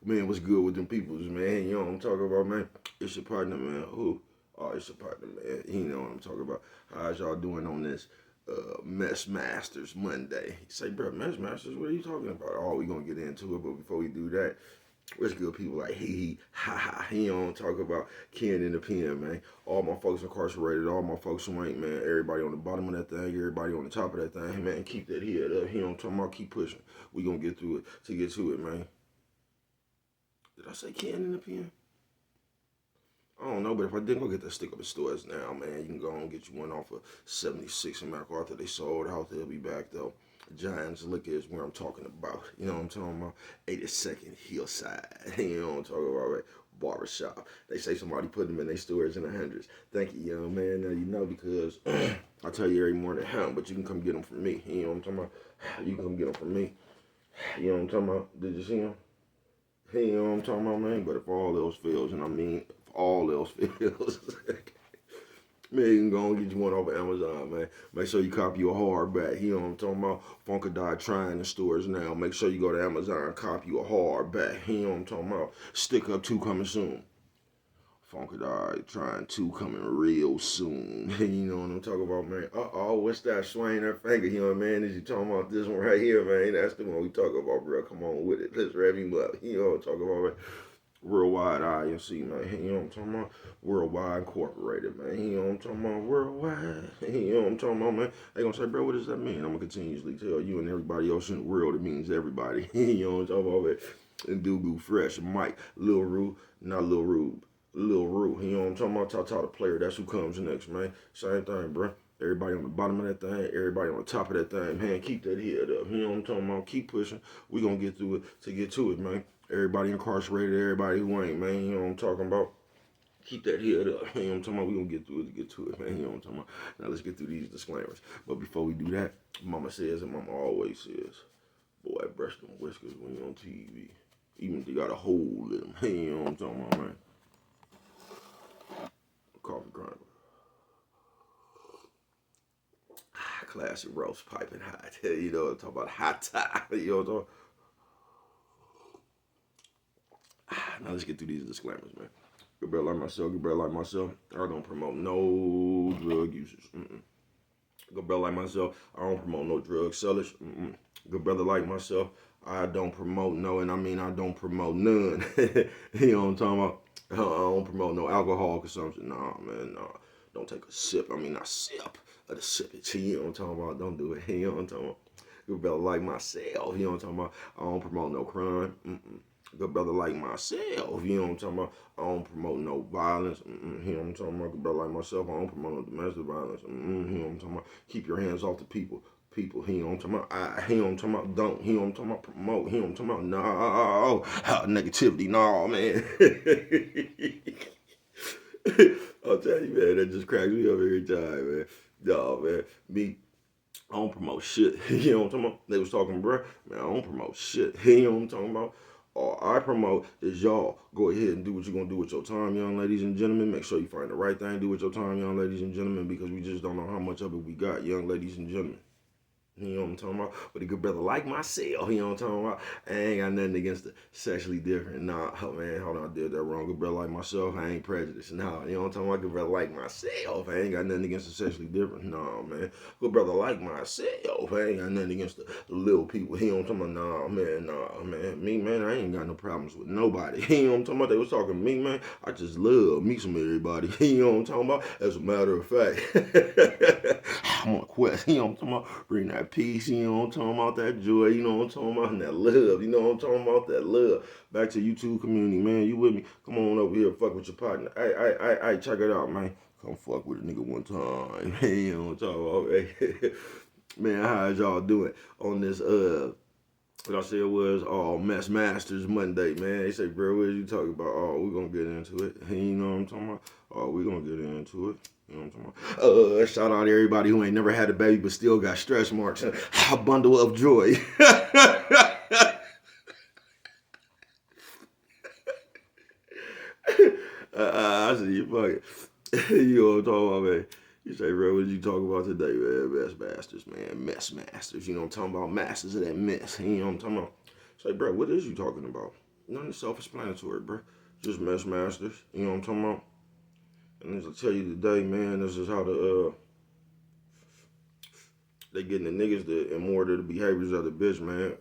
Man, what's good with them peoples, man? You know what I'm talking about, man? It's your partner, man. Who? Oh, it's your partner, man. You know what I'm talking about. How's y'all doing on this Messmasters Monday? You say, bro, Messmasters, what are you talking about? Oh, we gonna get into it, but before we do that, what's good, people like he, ha ha. You know what I'm talking about. Ken in the pen, man. All my folks incarcerated, all my folks who ain't, man. Everybody on the bottom of that thing, everybody on the top of that thing, man. Keep that head up. You know what I'm talking about. Keep pushing. We gonna get through it to get to it, man. Did I say Ken in the pen? I don't know, but if I did go get that stick up in stores now, man, you can go and get you one off of 76 in MacArthur. They sold out. They'll be back, though. Giants Liquor is where I'm talking about. You know what I'm talking about? 82nd Hillside. You know what I'm talking about, right? Barbershop. They say somebody put them in their stores in the hundreds. Thank you, young man. Now you know because I tell you every morning, but you can come get them from me. You know what I'm talking about? You can come get them from me. You know what I'm talking about? Did you see them? Hey, you know what I'm talking about, man? But if all else fails, and I mean, if all else fails, man, you can go and get you one off of Amazon, man. Make sure you copy your hardback. You know what I'm talking about? Funkadai trying the stores now. Make sure you go to Amazon and copy your hardback. You know what I'm talking about? Stick Up 2 coming soon. Funkadai trying to coming real soon. You know what I'm talking about, man? Uh-oh, what's that swaying that finger? You know what, man? Is you talking about this one right here, man? That's the one we talk about, bro. Come on with it. Let's rev him up. You know what I'm talking about, man? Worldwide INC, man. You know what I'm talking about? Worldwide Incorporated, man. You know what I'm talking about? Worldwide. You know what I'm talking about, man? They gonna say, bro, what does that mean? I'm gonna continuously tell you and everybody else in the world it means everybody. You know what I'm talking about, man? And Dugu Fresh, Mike, Lil Rue, not Lil Rube. Lil Rue, you know what I'm talking about? Tata the player, that's who comes next, man. Same thing, bro. Everybody on the bottom of that thing, everybody on the top of that thing, man. Keep that head up. You know what I'm talking about? Keep pushing. We gonna get through it to get to it, man. Everybody incarcerated, everybody who ain't, man. You know what I'm talking about? Keep that head up. You know what I'm talking about? We gonna get through it to get to it, man. You know what I'm talking about? Now let's get through these disclaimers. But before we do that, mama says and mama always says, boy, brush them whiskers when you're on TV. Even if you got a hole in them. You know what I'm talking about, man? Coffee grinder. Classic roast piping hot. You know what I'm talking about? Hot tie. You know what I'm talking about? Now let's get through these disclaimers, man. Good brother like myself, good brother like myself. I don't promote no drug users. Good brother like myself, I don't promote no drug sellers. Good brother like myself, I don't promote no, and I mean I don't promote none. You know what I'm talking about? I don't promote no alcohol consumption. Nah, man, nah. Don't take a sip. I mean, not sip of the sip it. You know what I'm talking about? Don't do it. You know what I'm talking about? Good brother like myself. You know what I'm talking about? I don't promote no crime. Good brother like myself. You know what I'm talking about? I don't promote no violence. You know what I'm talking about? Good brother like myself. I don't promote no domestic violence. You know what I'm talking about? Keep your hands off the people. People, you know what I'm talking about? You know what I'm talking about? Don't. You know what I'm talking about? Promote. You know what I'm talking about? No. Negativity. No, man. I'll tell you, man, that just cracks me up every time, man. No, man. Me, I don't promote shit. You know what I'm talking about? They was talking, bro. Man, I don't promote shit. You know what I'm talking about? All I promote is y'all go ahead and do what you're going to do with your time, young ladies and gentlemen. Make sure you find the right thing to do with your time, young ladies and gentlemen, because we just don't know how much of it we got, young ladies and gentlemen. You know what I'm talking about? But a good brother like myself, you know what I'm talking about? I ain't got nothing against the sexually different. Nah, oh man, hold on, I did that wrong. Good brother like myself, I ain't prejudiced. Nah, you know what I'm talking about? Good brother like myself, I ain't got nothing against the sexually different. Nah, man. Good brother like myself, I ain't got nothing against the little people. You know what I'm talking about? Nah, man. Me, man, I ain't got no problems with nobody. You know what I'm talking about? They was talking to me, man. I just love me some everybody. You know what I'm talking about? As a matter of fact, I'm on a quest. You know what I'm talking about? Bring that peace. You know what I'm talking about? That joy. You know what I'm talking about? And that love. You know what I'm talking about? That love. Back to YouTube community, man. You with me? Come on over here, fuck with your partner. Hey, check it out, man. Come fuck with a nigga one time. You know what I'm talking about? Hey. Man, how's y'all doing on this what I said was Messmasters Monday, man. They say, bro, what are you talking about? Oh, we're gonna get into it. You know what I'm talking about? Oh, we're gonna get into it. You know what I'm talking about? Shout out to everybody who ain't never had a baby but still got stretch marks. A bundle of joy. I see you fucking. You know what I'm talking about, man. You say, bro, what did you talk about today, man? Messmasters, man. Messmasters. You know what I'm talking about? Masters of that mess. You know what I'm talking about? Say, bro, what is you talking about? Nothing self-explanatory, bro. Just Messmasters. You know what I'm talking about? And as I tell you today, man, this is how they getting the niggas and more to the behaviors of the bitch, man.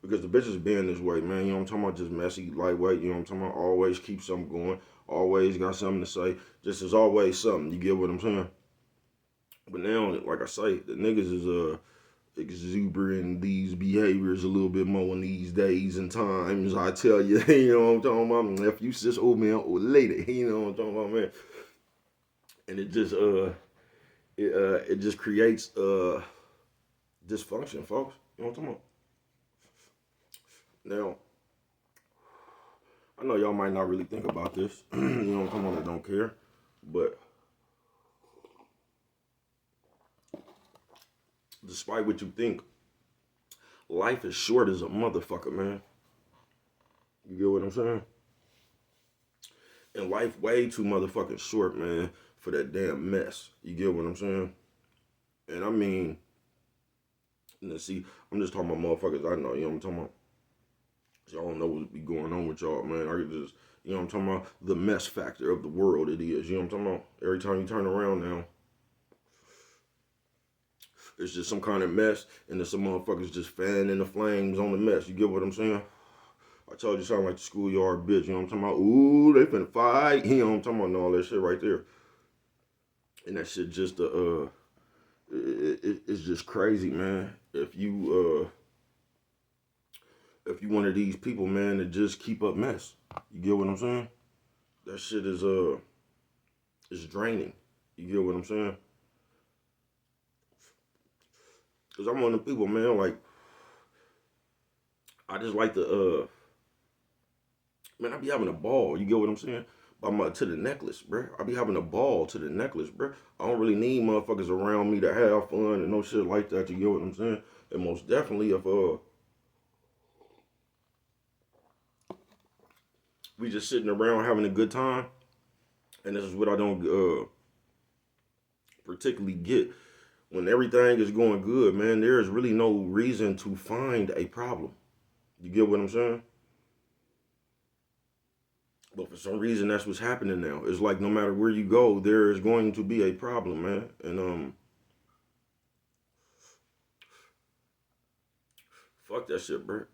Because the bitches being this way, man. You know what I'm talking about? Just messy, lightweight. You know what I'm talking about? Always keep something going. Always got something to say. Just as always something. You get what I'm saying? But now, like I say, the niggas is exuberant these behaviors a little bit more in these days and times. I tell you, you know what I'm talking about? If you sis old man or lady, you know what I'm talking about, man. And it just creates dysfunction, folks. You know what I'm talking about? Now, I know y'all might not really think about this. You know what I'm talking about? I don't care. But despite what you think, life is short as a motherfucker, man. You get what I'm saying? And life way too motherfucking short, man, for that damn mess. You get what I'm saying? And I mean, see, I'm just talking about motherfuckers I know, you know what I'm talking about? Y'all don't know what be going on with y'all, man. I could just, you know what I'm talking about? The mess factor of the world it is, you know what I'm talking about? Every time you turn around now, it's just some kind of mess, and then some motherfuckers just fanning the flames on the mess. You get what I'm saying? I told you something like the schoolyard bitch, you know what I'm talking about? Ooh, they finna fight, you know what I'm talking about, and all that shit right there. And that shit just, it's just crazy, man. If you one of these people, man, that just keep up mess, you get what I'm saying? That shit is draining. You get what I'm saying? Cause I'm one of the people, man. Like, I just like to, man, I be having a ball. You get what I'm saying? To the necklace, bro. I be having a ball to the necklace, bro. I don't really need motherfuckers around me to have fun and no shit like that. You get what I'm saying? And most definitely, if we just sitting around having a good time, and this is what I don't particularly get. When everything is going good, man, there is really no reason to find a problem. You get what I'm saying? But for some reason, that's what's happening now. It's like no matter where you go, there is going to be a problem, man. And fuck that shit, bro.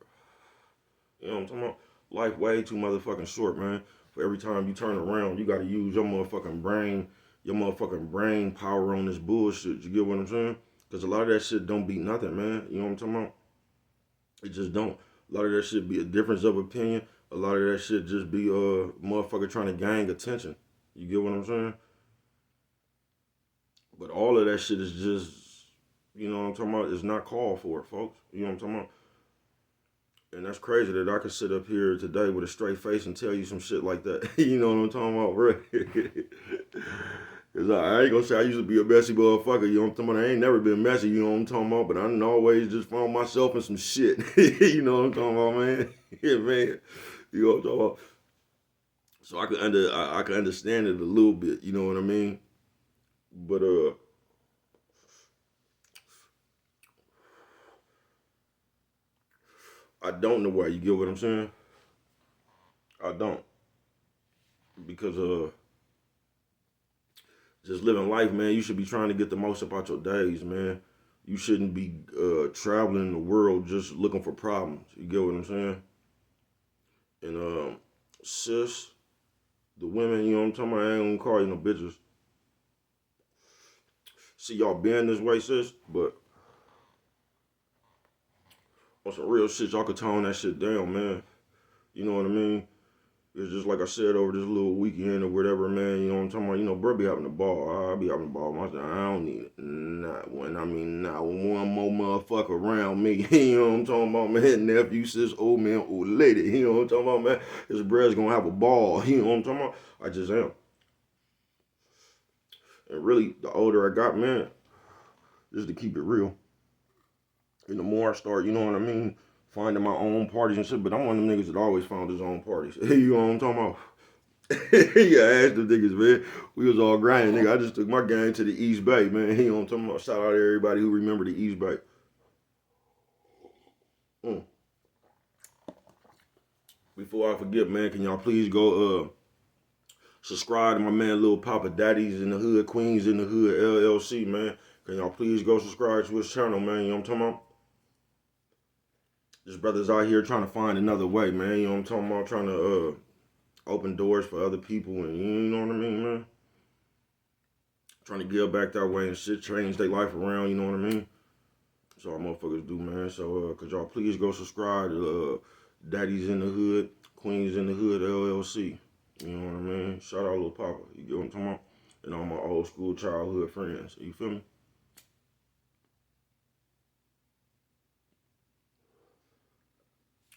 You know what I'm talking about? Life way too motherfucking short, man. For every time you turn around, you gotta use your motherfucking brain power on this bullshit. You get what I'm saying? Because a lot of that shit don't be nothing, man. You know what I'm talking about? It just don't. A lot of that shit be a difference of opinion. A lot of that shit just be motherfucker trying to gain attention. You get what I'm saying? But all of that shit is just, you know what I'm talking about? It's not called for, folks. You know what I'm talking about? And that's crazy that I could sit up here today with a straight face and tell you some shit like that. You know what I'm talking about, bro? Cause I ain't gonna say I used to be a messy motherfucker. You know what I'm talking about? I ain't never been messy. You know what I'm talking about? But I done always just found myself in some shit. You know what I'm talking about, man? Yeah, man. You know what I'm talking about? So I could understand it a little bit. You know what I mean? But I don't know why. You get what I'm saying? I don't, because just living life, man. You should be trying to get the most about your days, man. You shouldn't be traveling the world just looking for problems. You get what I'm saying? And sis, the women, you know what I'm talking about? I ain't gonna call you no bitches. See y'all being this way, sis, but on some real shit, y'all could tone that shit down, man. You know what I mean? It's just like I said over this little weekend or whatever, man. You know what I'm talking about? You know, bro be having a ball. I be having a ball myself. I don't need not one. I mean, not one more motherfucker around me. You know what I'm talking about, man? Nephew, sis, old man, old lady. You know what I'm talking about, man? His brother's gonna have a ball. You know what I'm talking about? I just am. And really, the older I got, man, just to keep it real. And the more I start, you know what I mean, finding my own parties and shit. But I'm one of them niggas that always found his own parties. You know what I'm talking about? Yeah, I asked them niggas, man. We was all grinding, nigga. I just took my gang to the East Bay, man. You know what I'm talking about? Shout out to everybody who remember the East Bay. Before I forget, man, can y'all please go subscribe to my man Lil Papa Daddies in the Hood, Queens in the Hood, LLC, man. Can y'all please go subscribe to his channel, man? You know what I'm talking about? This brother's out here trying to find another way, man. You know what I'm talking about? Trying to open doors for other people, and you know what I mean, man? Trying to give back that way and shit, change their life around, you know what I mean? That's all motherfuckers do, man. So, could y'all please go subscribe to Daddies in the Hood, Queens in the Hood, LLC. You know what I mean? Shout out Lil Papa. You get what I'm talking about? And all my old school childhood friends. You feel me?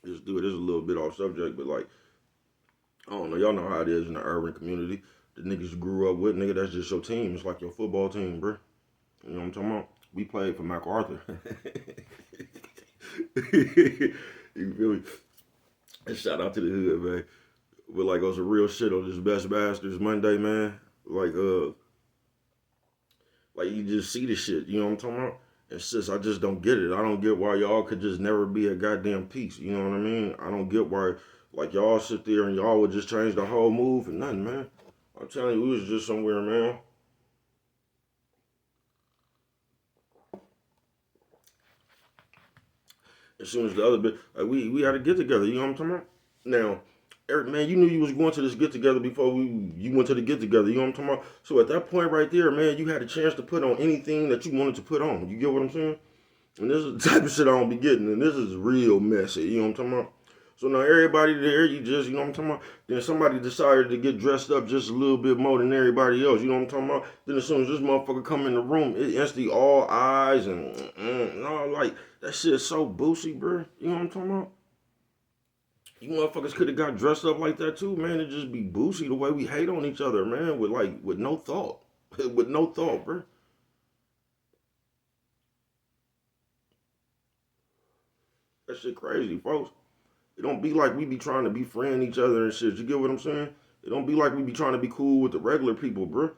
Just do it. This is a little bit off subject, but like, I don't know. Y'all know how it is in the urban community. The niggas you grew up with, nigga, that's just your team. It's like your football team, bro. You know what I'm talking about? We played for MacArthur. You feel me? And shout out to the hood, man. But like on some real shit on this Messmasters Monday, man. Like you just see the shit, you know what I'm talking about? It's just I just don't get it. I don't get why y'all could just never be a goddamn peace. You know what I mean? I don't get why like y'all sit there and y'all would just change the whole move for nothing, man. I'm telling you, we was just somewhere, man. As soon as the other bit, like we had to get together. You know what I'm talking about? Now, Eric, man, you knew you was going to this get together before you went to the get together. You know what I'm talking about? So at that point right there, man, you had a chance to put on anything that you wanted to put on. You get what I'm saying? And this is the type of shit I don't be getting, and this is real messy. You know what I'm talking about? So now everybody there, you just, you know what I'm talking about? Then somebody decided to get dressed up just a little bit more than everybody else. You know what I'm talking about? Then as soon as this motherfucker come in the room, it instantly all eyes and all like that shit's so boosie, bro. You know what I'm talking about? You motherfuckers could have got dressed up like that too, man. It just be boosie the way we hate on each other, man, with no thought. With no thought, bro. That shit crazy, folks. It don't be like we be trying to befriend each other and shit. You get what I'm saying? It don't be like we be trying to be cool with the regular people, bro.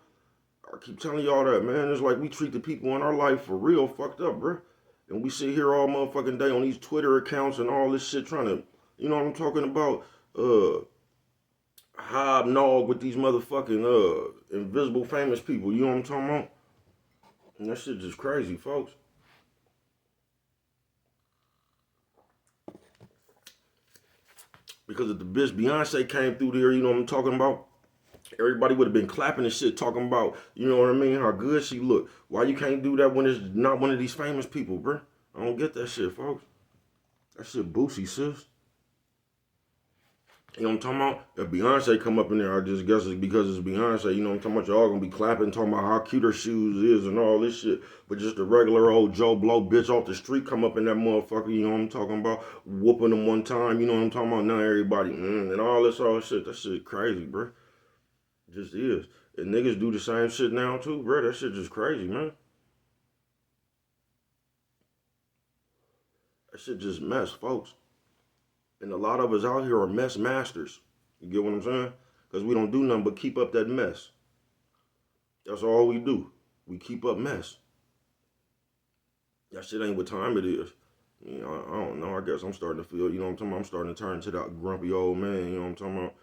I keep telling y'all that, man. It's like we treat the people in our life for real fucked up, bro. And we sit here all motherfucking day on these Twitter accounts and all this shit trying to, you know what I'm talking about? Hobnog with these motherfucking invisible famous people. You know what I'm talking about? And that shit just crazy, folks. Because if the bitch Beyonce came through there, you know what I'm talking about? Everybody would have been clapping and shit, talking about, you know what I mean, how good she looked. Why you can't do that when it's not one of these famous people, bro? I don't get that shit, folks. That shit boosie, sis. You know what I'm talking about? If Beyonce come up in there, I just guess it's because it's Beyonce. You know what I'm talking about? Y'all gonna be clapping, talking about how cute her shoes is and all this shit. But just a regular old Joe Blow bitch off the street come up in that motherfucker, you know what I'm talking about? Whooping them one time, you know what I'm talking about? Now everybody, and all this all shit. That shit crazy, bro. It just is. And niggas do the same shit now too, bro. That shit just crazy, man. That shit just mess, folks. And a lot of us out here are mess masters. You get what I'm saying? Because we don't do nothing but keep up that mess. That's all we do. We keep up mess. That shit ain't what time it is. You know, I don't know. I guess I'm starting to feel, you know what I'm talking about? I'm starting to turn into that grumpy old man, you know what I'm talking about?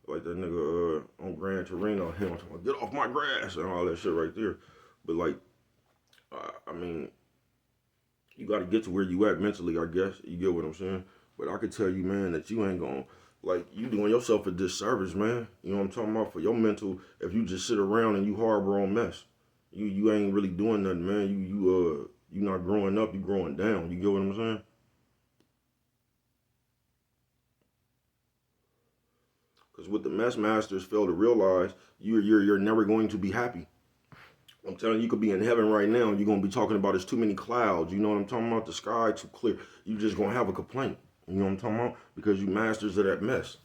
Like that nigga on Gran Torino, him talking about, get off my grass and all that shit right there. But like, I mean, you got to get to where you at mentally, I guess. You get what I'm saying? But I could tell you, man, that you ain't going to, like, you doing yourself a disservice, man. You know what I'm talking about? For your mental, if you just sit around and you harbor on mess, you ain't really doing nothing, man. You not growing up, you growing down. You get what I'm saying? Because what the mess masters fail to realize, you're never going to be happy. I'm telling you, you could be in heaven right now and you're going to be talking about there's too many clouds. You know what I'm talking about? The sky too clear. You just going to have a complaint. You know what I'm talking about? Because you masters of that mess.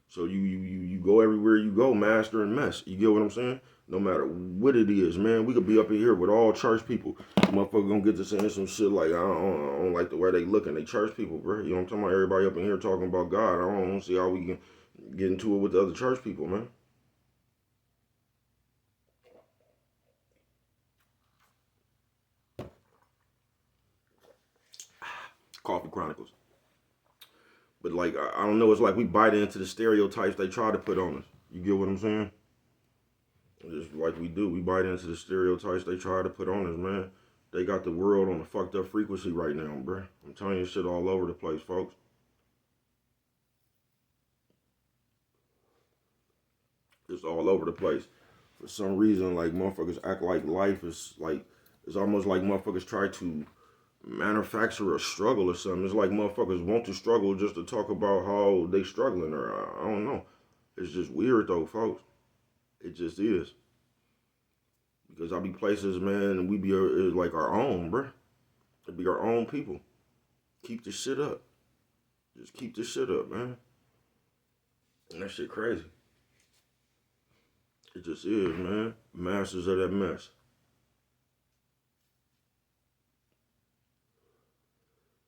So you go everywhere you go, master and mess. You get what I'm saying? No matter what it is, man. We could be up in here with all church people. Motherfucker gonna get to saying some shit like, I don't like the way they looking. They church people, bro. You know what I'm talking about? Everybody up in here talking about God. I don't see how we can get into it with the other church people, man. Coffee Chronicles. But like I don't know, it's like we bite into the stereotypes they try to put on us. You get what I'm saying? Just like we do, we bite into the stereotypes they try to put on us, man. They got the world on a fucked up frequency right now, bruh. I'm telling you, shit all over the place, folks. It's all over the place. For some reason, like motherfuckers act like life is like it's almost like motherfuckers try to manufacture a struggle or something. It's like motherfuckers want to struggle just to talk about how they struggling, or I don't know. It's just weird though, folks. It just is. Because I be places, man, and we be like our own, bruh. It be our own people. Keep this shit up. Just keep this shit up, man. And that shit crazy. It just is, man. Masters of that mess.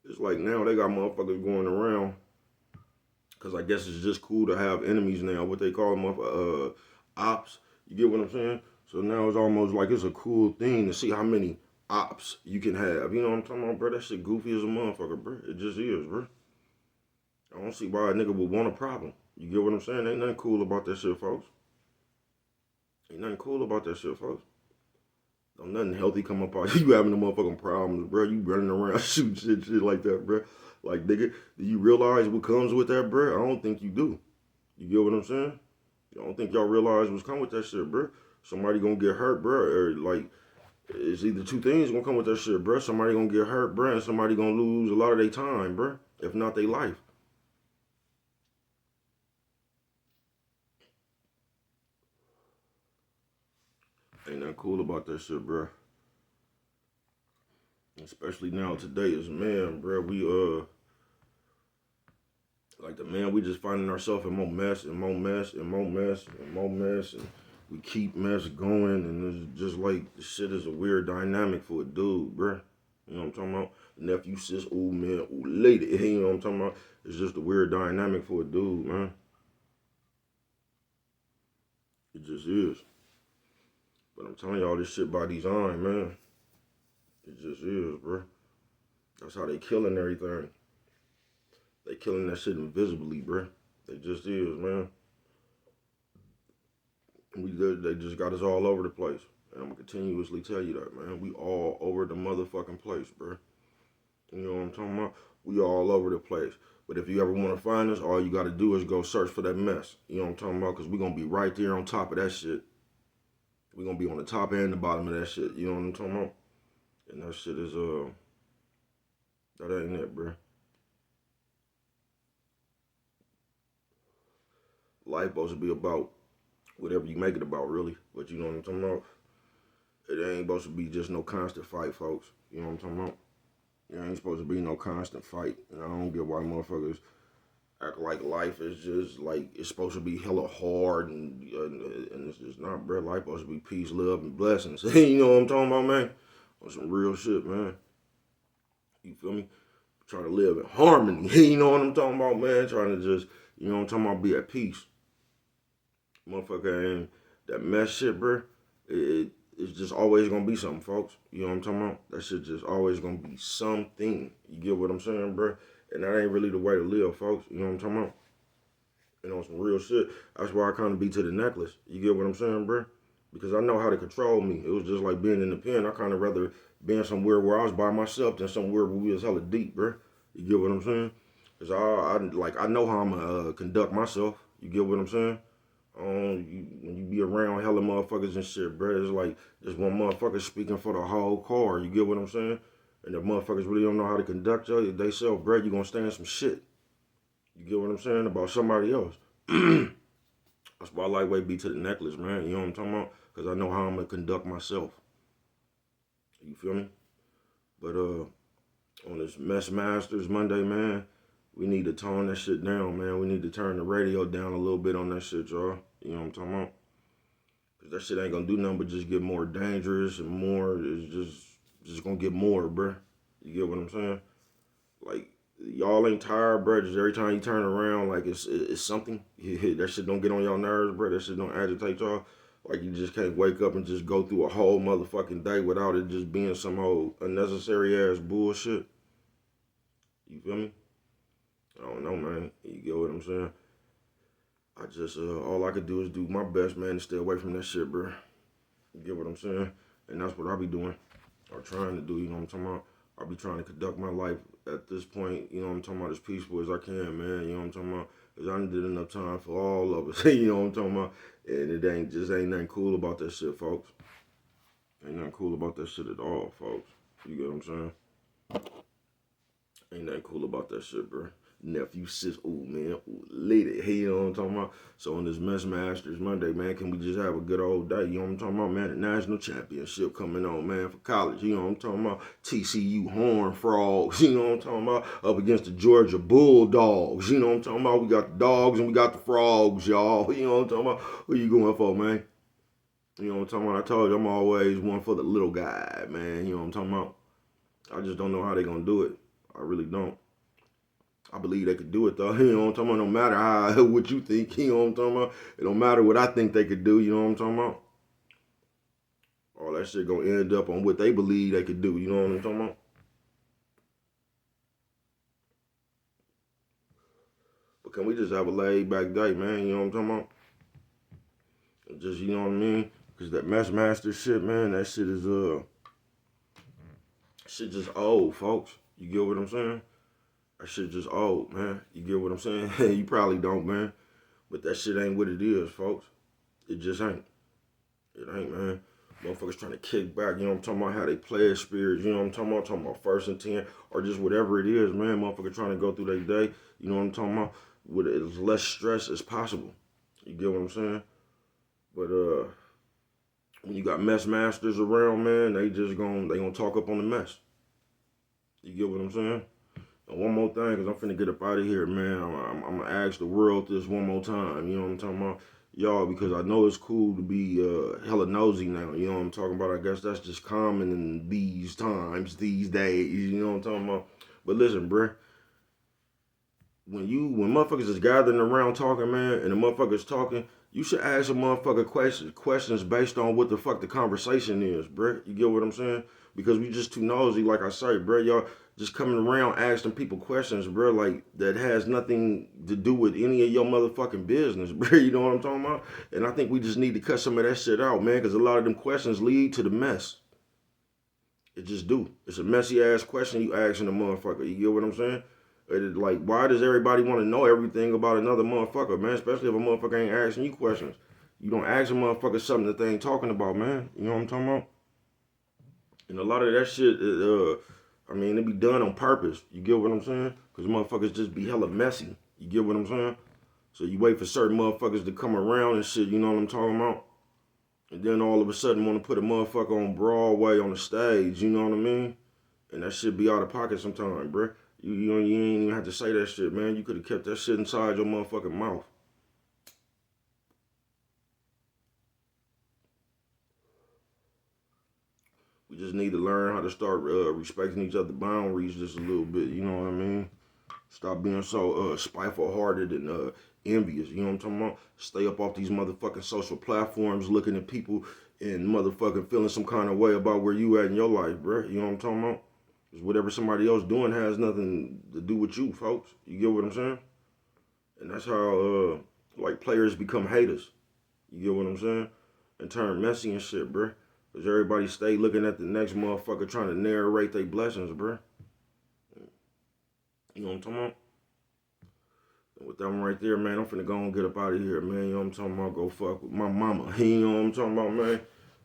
It's like now they got motherfuckers going around because I guess it's just cool to have enemies now. What they call them, ops. You get what I'm saying? So now it's almost like it's a cool thing to see how many ops you can have. You know what I'm talking about, bro? That shit goofy as a motherfucker, bro. It just is, bro. I don't see why a nigga would want a problem. You get what I'm saying? Ain't nothing cool about that shit, folks. Ain't nothing cool about that shit, folks. Don't nothing healthy come up out you having the motherfucking problems, bro. You running around shooting shit like that, bro. Like, nigga, do you realize what comes with that, bro? I don't think you do. You get what I'm saying? I don't think y'all realize what's coming with that shit, bro. Somebody gonna get hurt, bro. Or like, it's either two things gonna come with that shit, bro. Somebody gonna get hurt, bro, and somebody gonna lose a lot of their time, bro. If not their life. Ain't nothing cool about that shit, bro. Especially now today as man, bro. We like the man, we just finding ourselves in more mess and more mess and more mess and more mess, and we keep mess going, and it's just like the shit is a weird dynamic for a dude, bruh. You know what I'm talking about? Nephew, sis, old man, old lady. You know what I'm talking about? It's just a weird dynamic for a dude, man. It just is. But I'm telling y'all this shit by design, man. It just is, bruh. That's how they killing everything. They killing that shit invisibly, bruh. They just is, man. They just got us all over the place. And I'm gonna continuously tell you that, man. We all over the motherfucking place, bro. You know what I'm talking about? We all over the place. But if you ever want to find us, all you got to do is go search for that mess. You know what I'm talking about? Because we're going to be right there on top of that shit. We're going to be on the top and the bottom of that shit. You know what I'm talking about? And that shit is, that ain't it, bro. Life supposed to be about whatever you make it about, really. But you know what I'm talking about? It ain't supposed to be just no constant fight, folks. You know what I'm talking about? It ain't supposed to be no constant fight. And I don't get why motherfuckers act like life is just like it's supposed to be hella hard and it's just not, bro. Life supposed to be peace, love, and blessings. You know what I'm talking about, man? On some real shit, man. You feel me? Trying to live in harmony. You know what I'm talking about, man? Trying to just, you know what I'm talking about, be at peace. Motherfucker, and that mess shit, bro. It's just always gonna be something, folks. You know what I'm talking about? That shit just always gonna be something. You get what I'm saying, bro? And that ain't really the way to live, folks. You know what I'm talking about? And on some real shit, that's why I kind of be to the necklace. You get what I'm saying, bro? Because I know how to control me. It was just like being in the pen. I kind of rather being somewhere where I was by myself than somewhere where we was hella deep, bro. You get what I'm saying? Cause I know how I'm gonna conduct myself. You get what I'm saying? When you be around hella motherfuckers and shit, bro, it's like there's one motherfucker speaking for the whole car. You get what I'm saying? And if motherfuckers really don't know how to conduct they self, bro, you gonna stand some shit. You get what I'm saying about somebody else. That's why I lightweight be to the necklace, man. You know what I'm talking about? Because I know how I'm gonna conduct myself. You feel me? But on this Messmasters Monday, man, we need to tone that shit down, man. We need to turn the radio down a little bit on that shit, y'all. You know what I'm talking about? Because that shit ain't gonna do nothing but just get more dangerous and more. It's just gonna get more, bruh. You get what I'm saying? Like, y'all ain't tired, bruh. Just every time you turn around, like, it's something. That shit don't get on y'all nerves, bruh. That shit don't agitate y'all. Like, you just can't wake up and just go through a whole motherfucking day without it just being some whole unnecessary ass bullshit. You feel me? I don't know, man. You get what I'm saying? I just all I could do is do my best, man, to stay away from that shit, bro. You get what I'm saying? And that's what I be doing or trying to do. You know what I'm talking about? I be trying to conduct my life at this point. You know what I'm talking about? As peaceful as I can, man. You know what I'm talking about? Cause I done did enough time for all of us. You know what I'm talking about? And it ain't nothing cool about that shit, folks. Ain't nothing cool about that shit at all, folks. You get what I'm saying? Ain't nothing cool about that shit, bro. Nephew, sis, ooh, man, ooh, lady, hey, you know what I'm talking about? So on this Messmasters Monday, man, can we just have a good old day? You know what I'm talking about, man? The national championship coming on, man, for college. You know what I'm talking about? TCU Horned Frogs, you know what I'm talking about? Up against the Georgia Bulldogs, you know what I'm talking about? We got the dogs and we got the frogs, y'all. You know what I'm talking about? Who you going for, man? You know what I'm talking about? I told you I'm always one for the little guy, man. You know what I'm talking about? I just don't know how they gonna do it. I really don't. I believe they could do it though. You know what I'm talking about? No matter how what you think, you know what I'm talking about? It don't matter what I think they could do, you know what I'm talking about? All that shit gonna end up on what they believe they could do, you know what I'm talking about? But can we just have a laid back day, man? You know what I'm talking about? Just you know what I mean? Cause that Messmaster shit, man, that shit just old, folks. You get what I'm saying? That shit just old, man. You get what I'm saying? You probably don't, man. But that shit ain't what it is, folks. It just ain't. It ain't, man. Motherfuckers trying to kick back, you know what I'm talking about? How they play as spirits, you know what I'm talking about? Talking about 1st and 10, or just whatever it is, man. Motherfucker trying to go through their day, you know what I'm talking about? With as less stress as possible. You get what I'm saying? But when you got mess masters around, man, they gonna talk up on the mess. You get what I'm saying? And one more thing, cause I'm finna get up out of here, man. I'm gonna ask the world this one more time. You know what I'm talking about? Y'all, because I know it's cool to be hella nosy now. You know what I'm talking about? I guess that's just common in these times, these days. You know what I'm talking about? But listen, bruh, when motherfuckers is gathering around talking, man, and the motherfuckers talking, you should ask a motherfucker questions based on what the fuck the conversation is, bruh. You get what I'm saying? Because we just too nosy, like I say, bruh. Y'all just coming around asking people questions, bruh, like that has nothing to do with any of your motherfucking business, bruh. You know what I'm talking about? And I think we just need to cut some of that shit out, man, because a lot of them questions lead to the mess. It just do. It's a messy ass question you asking a motherfucker. You get what I'm saying? Like, why does everybody want to know everything about another motherfucker, man? Especially if a motherfucker ain't asking you questions. You don't ask a motherfucker something that they ain't talking about, man. You know what I'm talking about? And a lot of that shit, I mean, it be done on purpose. You get what I'm saying? Because motherfuckers just be hella messy. You get what I'm saying? So you wait for certain motherfuckers to come around and shit, you know what I'm talking about? And then all of a sudden want to put a motherfucker on Broadway on the stage, you know what I mean? And that shit be out of pocket sometimes, bruh. You ain't even have to say that shit, man. You could have kept that shit inside your motherfucking mouth. We just need to learn how to start respecting each other's boundaries just a little bit. You know what I mean? Stop being so spiteful hearted and envious. You know what I'm talking about? Stay up off these motherfucking social platforms looking at people and motherfucking feeling some kind of way about where you at in your life, bruh. You know what I'm talking about? Because whatever somebody else doing has nothing to do with you, folks. You get what I'm saying? And that's how like players become haters. You get what I'm saying? And turn messy and shit, bruh. Because everybody stay looking at the next motherfucker trying to narrate their blessings, bruh. You know what I'm talking about? And with that one right there, man, I'm finna go and get up out of here, man. You know what I'm talking about? Go fuck with my mama. You know what I'm talking about, man?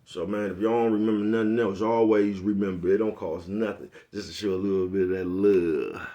So, man, if y'all don't remember nothing else, always remember it don't cost nothing just to show a little bit of that love.